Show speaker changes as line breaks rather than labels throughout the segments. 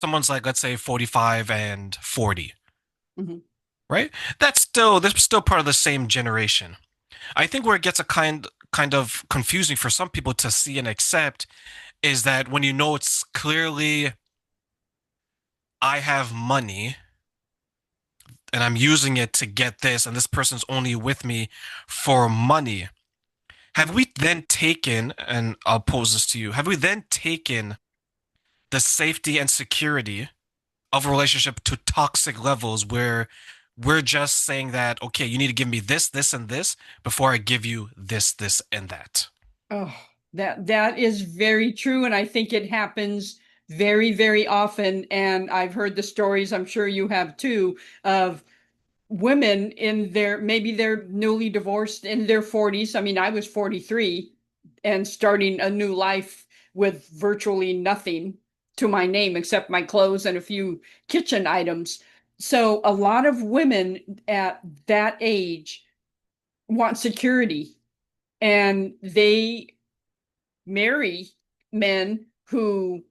someone's like, let's say 45 and 40,
Mhm.
right? They're still part of the same generation. I think where it gets a kind of confusing for some people to see and accept is that when you know it's clearly I have money and I'm using it to get this, and this person's only with me for money. Have
Mhm.
we then taken, and I'll pose this to you, have we then taken the safety and security of a relationship to toxic levels where we're just saying that, okay, you need to give me this, this, and this before I give you this, this, and that?
Oh, that is very true, and I think it happens very, very often. And I've heard the stories, I'm sure you have too, of women in their maybe they're newly divorced in their 40s. I mean, I was 43 and starting a new life with virtually nothing to my name except my clothes and a few kitchen items. So a lot of women at that age want security, and they marry men who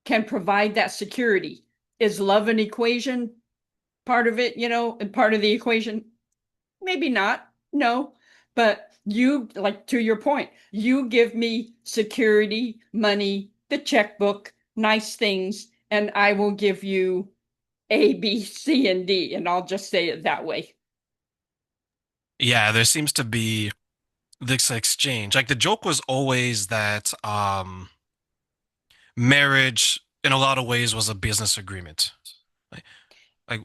can provide that security. Is love an equation part of it, and part of the equation? Maybe not. No. But you, like to your point, you give me security, money, the checkbook, nice things, and I will give you A, B, C, and D. And I'll just say it that way.
Yeah, there seems to be this exchange. Like the joke was always that marriage in a lot of ways was a business agreement. Like, like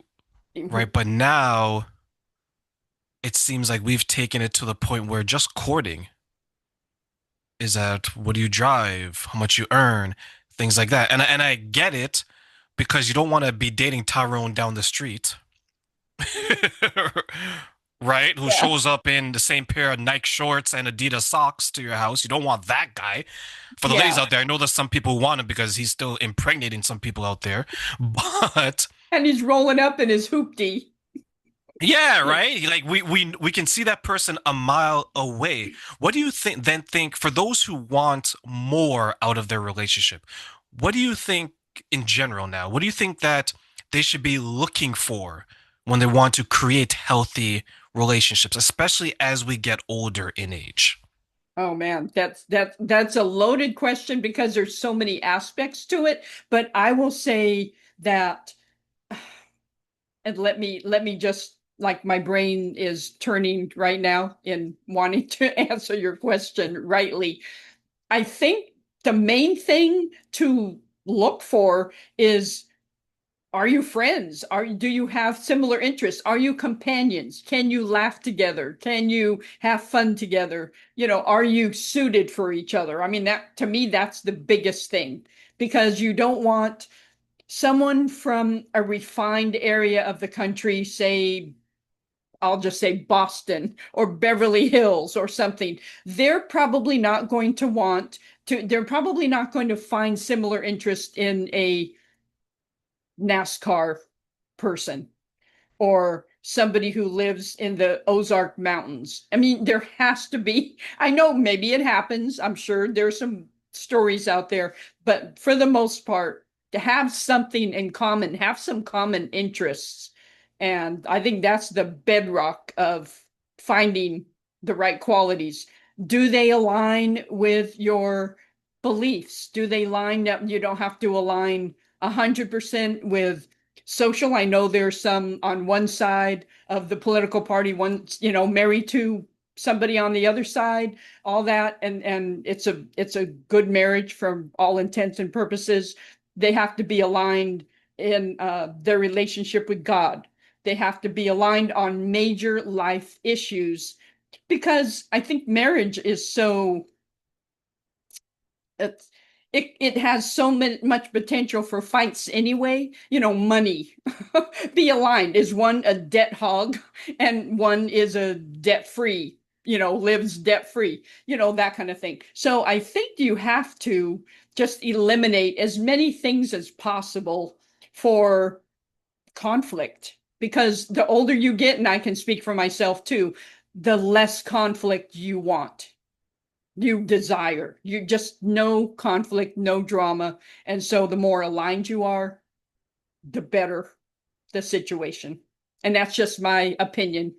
right, but now it seems like we've taken it to the point where just courting is that what do you drive, how much you earn, things like that. And I get it because you don't want to be dating Tyrone down the street, right? Who
Yeah.
shows up in the same pair of Nike shorts and Adidas socks to your house. You don't want that guy. For the ladies
Yeah.
out there, I know there's some people who want him because he's still impregnating some people out there. But
And he's rolling up in his hoopty.
yeah,
Yeah.
right. Like we can see that person a mile away. What do you think for those who want more out of their relationship? What do you think in general now? What do you think that they should be looking for when they want to create healthy relationships, especially as we get older in age?
Oh man, that's a loaded question because there's so many aspects to it. But I will say that, and let me just, like, my brain is turning right now in wanting to answer your question rightly. I think the main thing to look for is, are you friends? Do you have similar interests? Are you companions? Can you laugh together? Can you have fun together? Are you suited for each other? I mean, that to me, that's the biggest thing, because you don't want someone from a refined area of the country, say, I'll just say Boston or Beverly Hills or something. They're probably not going to find similar interest in a NASCAR person or somebody who lives in the Ozark Mountains. I mean, there has to be, I know maybe it happens. I'm sure there's some stories out there, but for the most part, to have something in common, have some common interests. And I think that's the bedrock of finding the right qualities. Do they align with your beliefs? Do they line up? You don't have to align 100% with social. I know there's some on one side of the political party, one, married to somebody on the other side, all that, and it's a good marriage from all intents and purposes. They have to be aligned in their relationship with God. They have to be aligned on major life issues, because I think marriage is so, it's, it has so much potential for fights anyway. Money. Be aligned. Is one a debt hog and one is a debt free, lives debt free, that kind of thing. So I think you have to just eliminate as many things as possible for conflict, because the older you get, and I can speak for myself too, the less conflict you want, you desire. You just, no conflict, no drama. And so the more aligned you are. the better the situation. And that's just my opinion.